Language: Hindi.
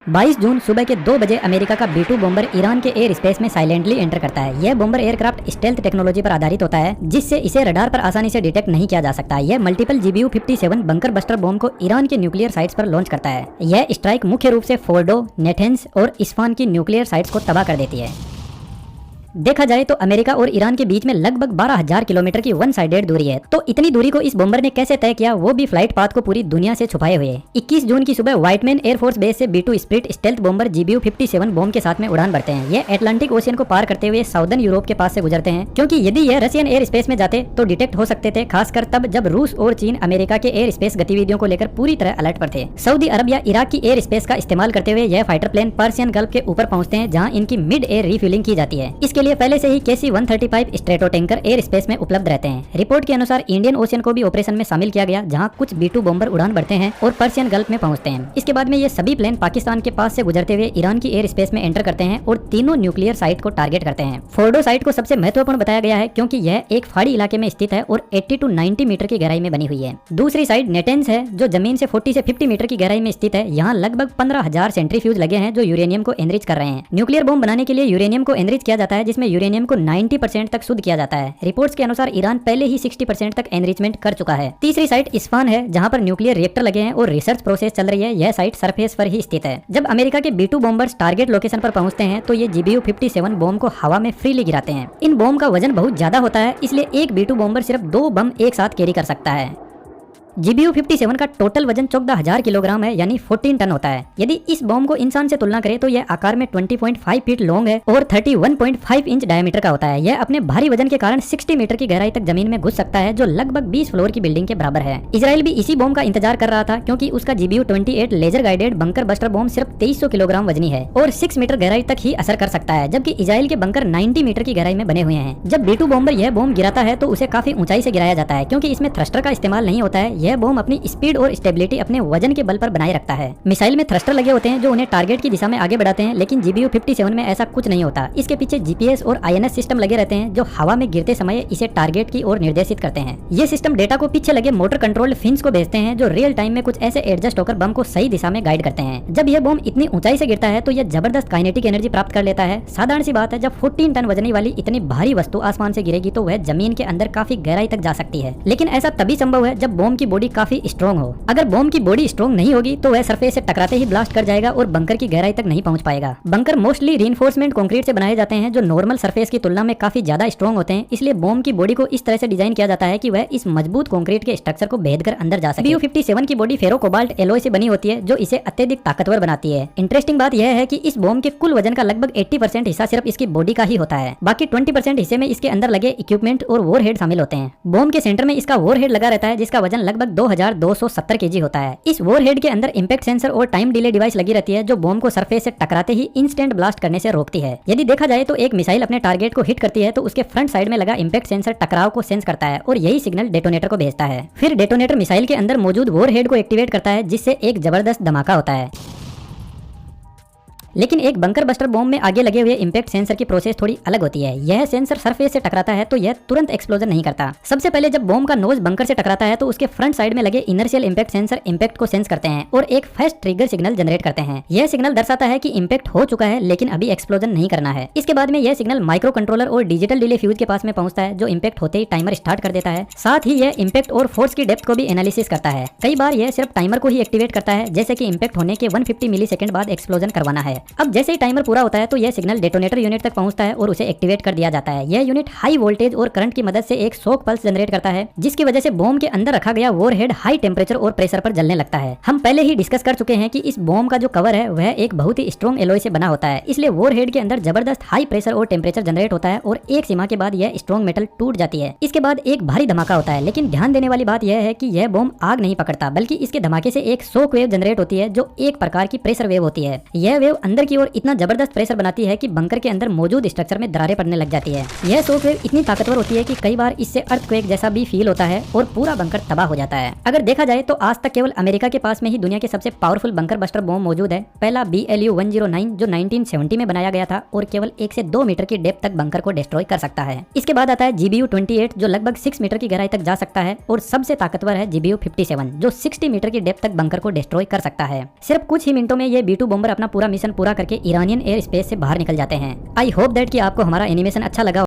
22 जून सुबह के 2 बजे अमेरिका का B-2 बॉम्बर ईरान के एयर स्पेस में साइलेंटली एंटर करता है। यह बॉम्बर एयरक्राफ्ट स्टेल्थ टेक्नोलॉजी पर आधारित होता है, जिससे इसे रडार पर आसानी से डिटेक्ट नहीं किया जा सकता। यह multiple GBU-57 bunker buster bomb को ईरान के न्यूक्लियर साइट्स पर लॉन्च करता है। यह स्ट्राइक मुख्य रूप से फोर्डो, नेथेंस और इस्फान की न्यूक्लियर साइट्स को तबाह कर देती है। देखा जाए तो अमेरिका और ईरान के बीच में लगभग 12,000 किलोमीटर की वन साइडेड दूरी है। तो इतनी दूरी को इस बॉम्बर ने कैसे तय किया, वो भी फ्लाइट पाथ को पूरी दुनिया से छुपाए हुए। 21 जून की सुबह व्हाइटमैन एयरफोर्स बेस से B-2 split stealth bomber GBU-57 bomb के साथ में उड़ान भरते हैं। ये अटलांटिक ओशियन को पार करते हुए साउदर्न यूरोप के पास से गुजरते हैं, क्योंकि यदि यह रशियन एयर स्पेस में जाते तो डिटेक्ट हो सकते थे, खासकर तब जब रूस और चीन अमेरिका के एयर स्पेस गतिविधियों को लेकर पूरी तरह अलर्ट पर थे। सऊदी अरब या इराक की एयर स्पेस का इस्तेमाल करते हुए यह फाइटर प्लेन पर्सियन गल्फ के ऊपर पहुंचते हैं, जहां इनकी मिड एयर रिफ्यूलिंग की जाती है। इसके लिए पहले से ही KC-135 strato tanker air space में उपलब्ध रहते हैं। रिपोर्ट के अनुसार इंडियन ओशियन को भी ऑपरेशन में शामिल किया गया, जहां कुछ B-2 बॉम्बर उड़ान भरते हैं और पर्सियन गल्फ में पहुंचते हैं। इसके बाद में ये सभी प्लेन पाकिस्तान के पास से गुजरते हुए ईरान की एयर स्पेस में एंटर करते हैं और तीनों न्यूक्लियर साइट को टारगेट करते हैं। फोर्डो साइट को सबसे महत्वपूर्ण बताया गया है, क्योंकि यह एक पहाड़ी इलाके में स्थित है और 80 to 90 मीटर की गहराई में बनी हुई है। दूसरी साइड नेटेंस है, जो जमीन से 40 से 50 मीटर की गहराई में स्थित है। यहाँ लगभग 15,000 सेंट्रीफ्यूज लगे हैं, जो यूरेनियम को एनरिच कर रहे हैं। न्यूक्लियर बॉम्ब बनाने के लिए यूरेनियम को एनरिच किया जाता है, जिसमें यूरेनियम को 90% तक शुद्ध किया जाता है। रिपोर्ट्स के अनुसार ईरान पहले ही 60% तक एनरिचमेंट कर चुका है। तीसरी साइट इस्फान है, जहां पर न्यूक्लियर रिएक्टर लगे हैं और रिसर्च प्रोसेस चल रही है। यह साइट सरफेस पर ही स्थित है। जब अमेरिका के B-2 बॉम्बर्स टारगेट लोकेशन पर पहुंचते हैं तो ये GBU-57 बॉम्ब को हवा में फ्रीली गिराते हैं। इन बॉम्ब का वजन बहुत ज्यादा होता है, इसलिए एक B-2 बॉम्बर सिर्फ 2 बम एक साथ कैरी कर सकता है। GBU-57 का टोटल वजन 14,000 किलोग्राम है, यानी 14 टन होता है। यदि इस बॉम्ब को इंसान से तुलना करें तो यह आकार में 20.5 फीट लॉन्ग है और 31.5 इंच डायमीटर का होता है। यह अपने भारी वजन के कारण 60 मीटर की गहराई तक जमीन में घुस सकता है, जो लगभग 20 फ्लोर की बिल्डिंग के बराबर है। इजराइल भी इसी बॉम्ब का इंतजार कर रहा था, क्योंकि उसका GBU-28 laser guided bunker buster bomb सिर्फ 2300 किलोग्राम वजनी है और 6 मीटर गहराई तक ही असर कर सकता है, जबकि इजराइल के बंकर 90 मीटर की गहराई में बने हुए हैं। जब B-2 बॉम्बर यह बॉम्ब गिराता है तो उसे काफी ऊंचाई से गिराया जाता है, क्योंकि इसमें थ्रस्टर का इस्तेमाल नहीं होता है। यह बॉम्ब अपनी स्पीड और स्टेबिलिटी अपने वजन के बल पर बनाए रखता है। मिसाइल में थ्रस्टर लगे होते हैं, जो उन्हें टारगेट की दिशा में आगे बढ़ाते हैं, लेकिन GBU-57 में ऐसा कुछ नहीं होता। इसके पीछे GPS और INS सिस्टम लगे रहते हैं, जो हवा में गिरते समय इसे टारगेट की ओर निर्देशित करते हैं। ये सिस्टम डेटा को पीछे लगे मोटर कंट्रोल्ड फिन्स को भेजते हैं, जो रियल टाइम में कुछ ऐसे एडजस्ट होकर बम को सही दिशा में गाइड करते हैं। जब यह बम इतनी ऊंचाई से गिरता है तो यह जबरदस्त काइनेटिक एनर्जी प्राप्त कर लेता है। साधारण सी बात है, जब 14 टन वजनी वाली इतनी भारी वस्तु आसमान से गिरेगी तो वह जमीन के अंदर काफी गहराई तक जा सकती है। लेकिन ऐसा तभी संभव है जब बॉम्ब की बॉडी काफी स्ट्रॉन्ग हो। अगर बॉम्ब की बॉडी स्ट्रॉन्ग नहीं होगी तो वह सरफेस से टकराते ही ब्लास्ट कर जाएगा और बंकर की गहराई तक नहीं पहुंच पाएगा। बंकर मोस्टली रीइंफोर्समेंट कंक्रीट से बनाए जाते हैं, जो नॉर्मल सरफेस की तुलना में काफी ज्यादा स्ट्रॉन्ग होते हैं। इसलिए बॉम्ब की बॉडी को इस तरह से डिजाइन किया जाता है कि वह इस मजबूत कंक्रीट के स्ट्रक्चर को भेद कर अंदर जा सके। GBU-57 की बॉडी फेरो कोबाल्ट एलॉय से बनी होती है, जो इसे अत्यधिक ताकतवर बनाती है। इंटरेस्टिंग बात यह है कि इस बॉम्ब के कुल वजन का लगभग 80% हिस्सा सिर्फ इसकी बॉडी का ही होता है। बाकी 20% हिस्से में इसके अंदर लगे इक्विपमेंट और वॉरहेड शामिल होते हैं। बॉम्ब के सेंटर में इसका वॉरहेड लगा रहता है, जिसका वजन लगभग 2270 kg होता है। इस वॉरहेड के अंदर इंपैक्ट सेंसर और टाइम डिले डिवाइस लगी रहती है, जो बॉम्ब को सरफेस से टकराते ही इंस्टेंट ब्लास्ट करने से रोकती है। यदि देखा जाए तो एक मिसाइल अपने टारगेट को हिट करती है तो उसके फ्रंट साइड में लगा इंपैक्ट सेंसर टकराव को सेंस करता है और यही सिग्नल डेटोनेटर को भेजता है। फिर डेटोनेटर मिसाइल के अंदर मौजूद वॉरहेड को एक्टिवेट करता है, जिससे एक जबरदस्त धमाका होता है। लेकिन एक बंकर बस्टर बॉम्ब में आगे लगे हुए इंपैक्ट सेंसर की प्रोसेस थोड़ी अलग होती है। यह सेंसर सरफेस से टकराता है तो यह तुरंत एक्सप्लोजन नहीं करता। सबसे पहले जब बॉम्ब का नोज बंकर से टकराता है तो उसके फ्रंट साइड में लगे इनर्शियल इंपैक्ट सेंसर इंपैक्ट को सेंस करते हैं और एक फास्ट ट्रिगर सिग्नल जनरेट करते हैं। यह सिग्नल दर्शाता है कि इंपैक्ट हो चुका है, लेकिन अभी एक्सप्लोजन नहीं करना है। इसके बाद में यह सिग्नल माइक्रो कंट्रोलर और डिजिटल डिले फ्यूज के पास में पहुंचता है, जो इंपैक्ट होते ही टाइमर स्टार्ट कर देता है। साथ ही यह इंपैक्ट और फोर्स की डेप्थ को भी एनालिसिस करता है। कई बार यह सिर्फ टाइमर को ही एक्टिवेट करता है, जैसे कि इंपैक्ट होने के 150 मिलीसेकंड बाद एक्सप्लोजन करवाना है। अब जैसे ही टाइमर पूरा होता है तो यह सिग्नल डेटोनेटर यूनिट तक पहुंचता है और उसे एक्टिवेट कर दिया जाता है। यह यूनिट हाई वोल्टेज और करंट की मदद से एक शॉक पल्स जनरेट करता है, जिसकी वजह से बॉम्ब के अंदर रखा गया वॉरहेड हाई टेम्परेचर और प्रेशर पर जलने लगता है। हम पहले ही डिस्कस कर चुके हैं कि इस बॉम्ब का जो कवर है वह एक बहुत ही स्ट्रॉन्ग एलॉय से बना होता है, इसलिए वॉरहेड के अंदर जबरदस्त हाई प्रेशर और टेम्परेचर जनरेट होता है और एक सीमा के बाद यह स्ट्रॉन्ग मेटल टूट जाती है। इसके बाद एक भारी धमाका होता है, लेकिन ध्यान देने वाली बात यह है कि यह बॉम्ब आग नहीं पकड़ता, बल्कि इसके धमाके से एक शॉक वेव जनरेट होती है, जो एक प्रकार की प्रेशर वेव होती है। यह वेव अंदर की ओर इतना जबरदस्त प्रेशर बनाती है कि बंकर के अंदर मौजूद स्ट्रक्चर में दरारें पड़ने लग जाती है। यह शॉकवेव इतनी ताकतवर होती है कि कई बार इससे अर्थक्वेक जैसा भी फील होता है और पूरा बंकर तबाह हो जाता है। अगर देखा जाए तो आज तक केवल अमेरिका के पास में ही दुनिया के सबसे पावरफुल बंकर बस्टर बॉम्ब मौजूद है। पहला BLU-109 जो 1970 में बनाया गया था और केवल 1 से 2 मीटर की डेप्थ तक बंकर को डिस्ट्रॉय कर सकता है। इसके बाद आता है GBU-28 जो लगभग 6 मीटर की गहराई तक जा सकता है और सबसे ताकतवर है GBU-57 जो 60 मीटर की डेप्थ तक बंकर को डिस्ट्रॉय कर सकता है। सिर्फ कुछ ही मिनटों में ये B-2 बॉम्बर अपना पूरा मिशन पूरा करके ईरानियन एयर स्पेस से बाहर निकल जाते हैं। आई होप दैट कि आपको हमारा एनिमेशन अच्छा लगा।